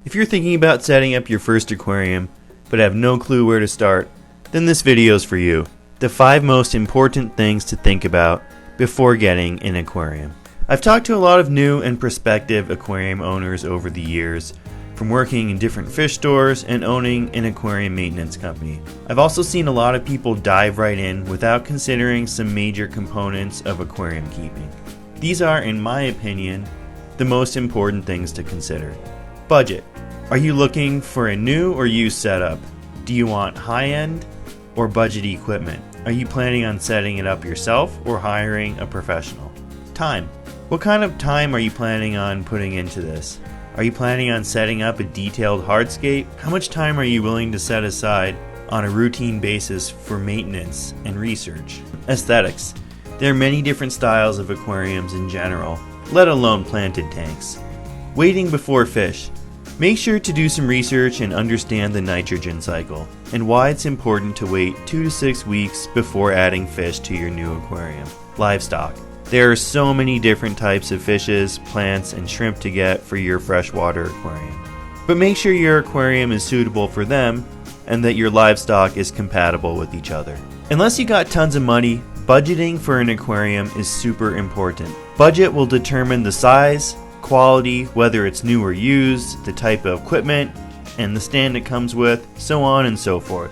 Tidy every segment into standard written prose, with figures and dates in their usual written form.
If you're thinking about setting up your first aquarium but have no clue where to start, then this video is for you. The 5 most important things to think about before getting an aquarium. I've talked to a lot of new and prospective aquarium owners over the years, from working in different fish stores and owning an aquarium maintenance company. I've also seen a lot of people dive right in without considering some major components of aquarium keeping. These are, in my opinion, the most important things to consider. Budget. Are you looking for a new or used setup? Do you want high-end or budget equipment? Are you planning on setting it up yourself or hiring a professional? Time. What kind of time are you planning on putting into this? Are you planning on setting up a detailed hardscape? How much time are you willing to set aside on a routine basis for maintenance and research? Aesthetics. There are many different styles of aquariums in general, let alone planted tanks. Waiting before fish. Make sure to do some research and understand the nitrogen cycle and why it's important to wait 2 to 6 weeks before adding fish to your new aquarium. Livestock. There are so many different types of fishes, plants, and shrimp to get for your freshwater aquarium. But make sure your aquarium is suitable for them and that your livestock is compatible with each other. Unless you got tons of money, budgeting for an aquarium is super important. Budget will determine the size, quality, whether it's new or used, the type of equipment, and the stand it comes with, so on and so forth.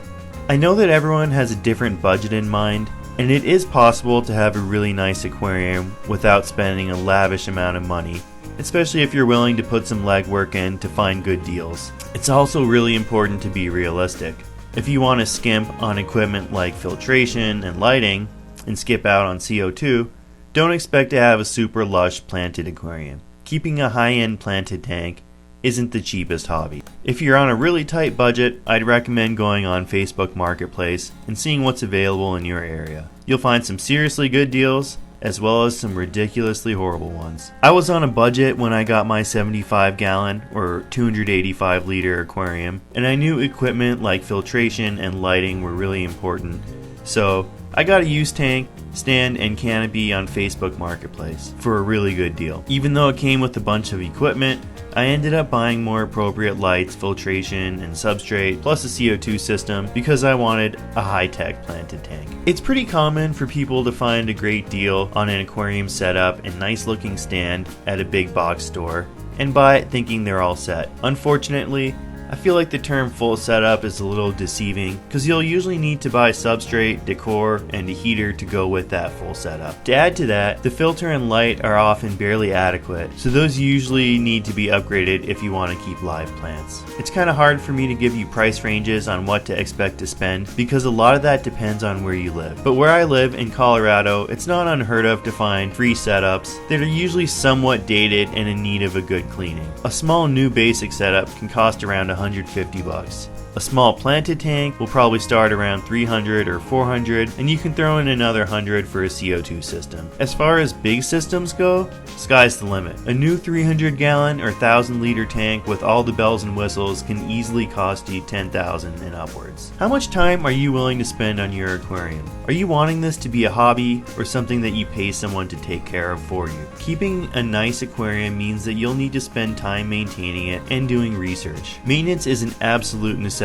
I know that everyone has a different budget in mind, and it is possible to have a really nice aquarium without spending a lavish amount of money, especially if you're willing to put some legwork in to find good deals. It's also really important to be realistic. If you want to skimp on equipment like filtration and lighting and skip out on CO2, don't expect to have a super lush planted aquarium. Keeping a high-end planted tank isn't the cheapest hobby. If you're on a really tight budget, I'd recommend going on Facebook Marketplace and seeing what's available in your area. You'll find some seriously good deals, as well as some ridiculously horrible ones. I was on a budget when I got my 75-gallon or 285-liter aquarium, and I knew equipment like filtration and lighting were really important. So I got a used tank, stand, and canopy on Facebook Marketplace for a really good deal. Even though it came with a bunch of equipment, I ended up buying more appropriate lights, filtration, and substrate, plus a CO2 system because I wanted a high-tech planted tank. It's pretty common for people to find a great deal on an aquarium setup and nice-looking stand at a big box store and buy it thinking they're all set. Unfortunately, I feel like the term full setup is a little deceiving because you'll usually need to buy substrate, decor, and a heater to go with that full setup. To add to that, the filter and light are often barely adequate, so those usually need to be upgraded if you want to keep live plants. It's kind of hard for me to give you price ranges on what to expect to spend because a lot of that depends on where you live. But where I live in Colorado, it's not unheard of to find free setups that are usually somewhat dated and in need of a good cleaning. A small new basic setup can cost around $150. A small planted tank will probably start around $300 or $400, and you can throw in another $100 for a CO2 system. As far as big systems go, sky's the limit. A new 300-gallon or 1,000-liter tank with all the bells and whistles can easily cost you $10,000 and upwards. How much time are you willing to spend on your aquarium? Are you wanting this to be a hobby or something that you pay someone to take care of for you? Keeping a nice aquarium means that you'll need to spend time maintaining it and doing research. Maintenance is an absolute necessity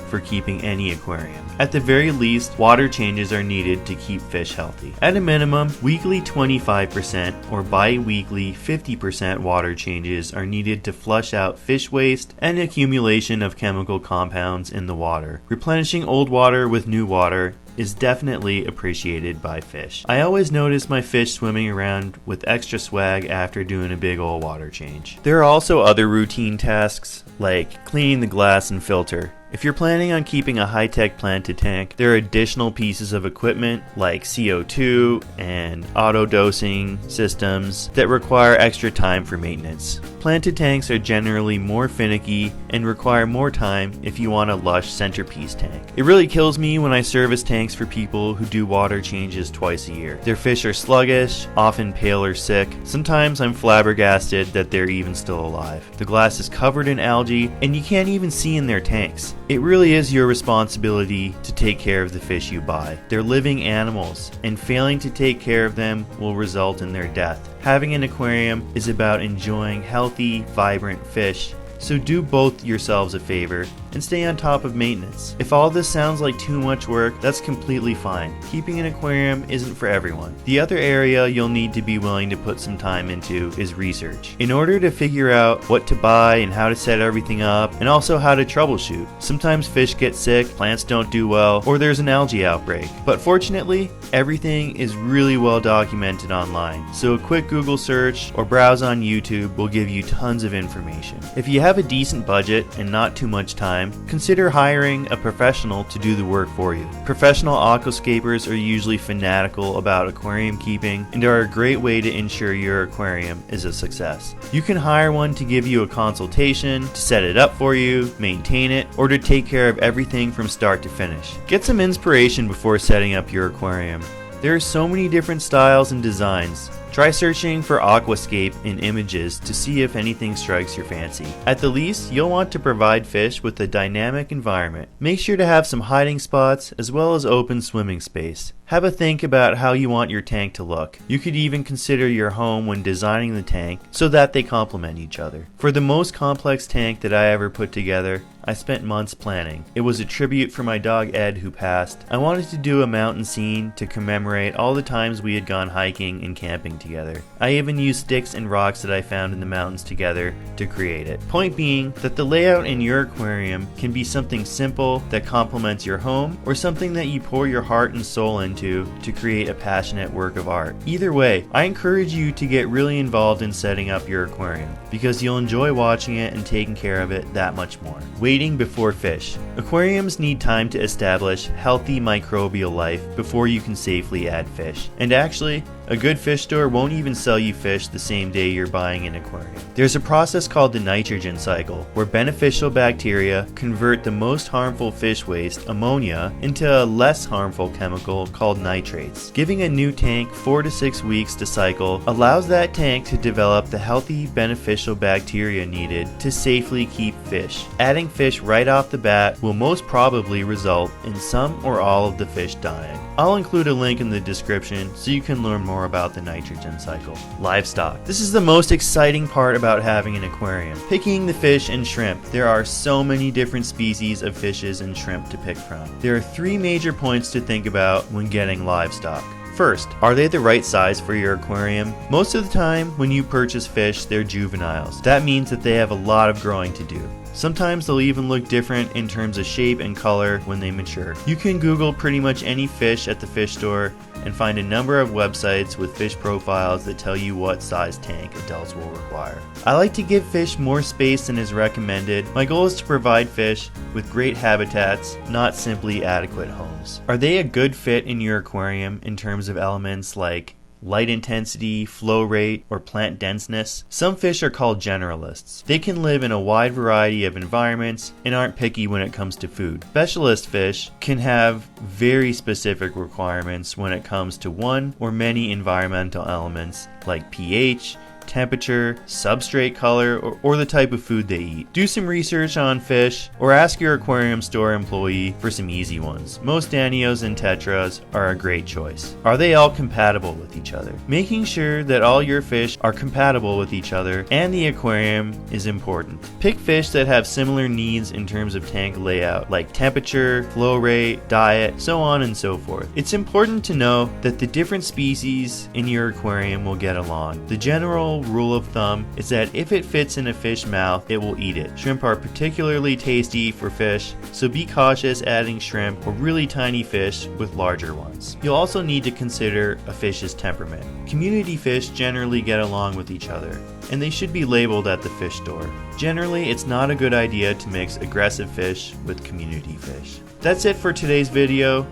for keeping any aquarium. At the very least, water changes are needed to keep fish healthy. At a minimum, weekly 25% or bi-weekly 50% water changes are needed to flush out fish waste and accumulation of chemical compounds in the water. Replenishing old water with new water is definitely appreciated by fish. I always notice my fish swimming around with extra swag after doing a big old water change. There are also other routine tasks like cleaning the glass and filter. If you're planning on keeping a high-tech planted tank, there are additional pieces of equipment like CO2 and auto-dosing systems that require extra time for maintenance. Planted tanks are generally more finicky and require more time if you want a lush centerpiece tank. It really kills me when I service tanks for people who do water changes twice a year. Their fish are sluggish, often pale or sick. Sometimes I'm flabbergasted that they're even still alive. The glass is covered in algae and you can't even see in their tanks. It really is your responsibility to take care of the fish you buy. They're living animals, and failing to take care of them will result in their death. Having an aquarium is about enjoying healthy, vibrant fish So do both yourselves a favor and stay on top of maintenance. If all this sounds like too much work, that's completely fine. Keeping an aquarium isn't for everyone. The other area you'll need to be willing to put some time into is research. In order to figure out what to buy and how to set everything up, and also how to troubleshoot. Sometimes fish get sick, plants don't do well, or there's an algae outbreak. But fortunately, everything is really well documented online, so a quick Google search or browse on YouTube will give you tons of information. If you have a decent budget and not too much time, consider hiring a professional to do the work for you. Professional aquascapers are usually fanatical about aquarium keeping and are a great way to ensure your aquarium is a success. You can hire one to give you a consultation, to set it up for you, maintain it, or to take care of everything from start to finish. Get some inspiration before setting up your aquarium. There are so many different styles and designs. Try searching for aquascape in images to see if anything strikes your fancy. At the least, you'll want to provide fish with a dynamic environment. Make sure to have some hiding spots as well as open swimming space. Have a think about how you want your tank to look. You could even consider your home when designing the tank so that they complement each other. For the most complex tank that I ever put together, I spent months planning. It was a tribute for my dog Ed who passed. I wanted to do a mountain scene to commemorate all the times we had gone hiking and camping together. I even used sticks and rocks that I found in the mountains together to create it. Point being that the layout in your aquarium can be something simple that complements your home, or something that you pour your heart and soul into to create a passionate work of art. Either way, I encourage you to get really involved in setting up your aquarium, because you'll enjoy watching it and taking care of it that much more. Waiting before fish. Aquariums need time to establish healthy microbial life before you can safely add fish. And actually, a good fish store won't even sell you fish the same day you're buying an aquarium. There's a process called the nitrogen cycle, where beneficial bacteria convert the most harmful fish waste, ammonia, into a less harmful chemical called nitrates. Giving a new tank 4 to 6 weeks to cycle allows that tank to develop the healthy, beneficial bacteria needed to safely keep fish. Adding fish right off the bat will most probably result in some or all of the fish dying. I'll include a link in the description so you can learn more about the nitrogen cycle. Livestock. This is the most exciting part about having an aquarium. Picking the fish and shrimp. There are so many different species of fishes and shrimp to pick from. There are 3 major points to think about when getting livestock. First, are they the right size for your aquarium? Most of the time, when you purchase fish, they're juveniles. That means that they have a lot of growing to do. Sometimes they'll even look different in terms of shape and color when they mature. You can Google pretty much any fish at the fish store and find a number of websites with fish profiles that tell you what size tank adults will require. I like to give fish more space than is recommended. My goal is to provide fish with great habitats, not simply adequate homes. Are they a good fit in your aquarium in terms of elements like light intensity, flow rate, or plant denseness? Some fish are called generalists. They can live in a wide variety of environments and aren't picky when it comes to food. Specialist fish can have very specific requirements when it comes to one or many environmental elements like pH, temperature, substrate color, or the type of food they eat. Do some research on fish, or ask your aquarium store employee for some easy ones. Most Danios and Tetras are a great choice. Are they all compatible with each other? Making sure that all your fish are compatible with each other and the aquarium is important. Pick fish that have similar needs in terms of tank layout, like temperature, flow rate, diet, so on and so forth. It's important to know that the different species in your aquarium will get along. The general rule of thumb is that if it fits in a fish mouth, it will eat it. Shrimp are particularly tasty for fish, so be cautious adding shrimp or really tiny fish with larger ones. You'll also need to consider a fish's temperament. Community fish generally get along with each other, and they should be labeled at the fish store. Generally, it's not a good idea to mix aggressive fish with community fish. That's it for today's video.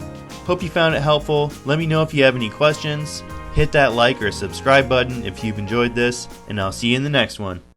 Hope you found it helpful. Let me know if you have any questions. Hit that like or subscribe button if you've enjoyed this, and I'll see you in the next one.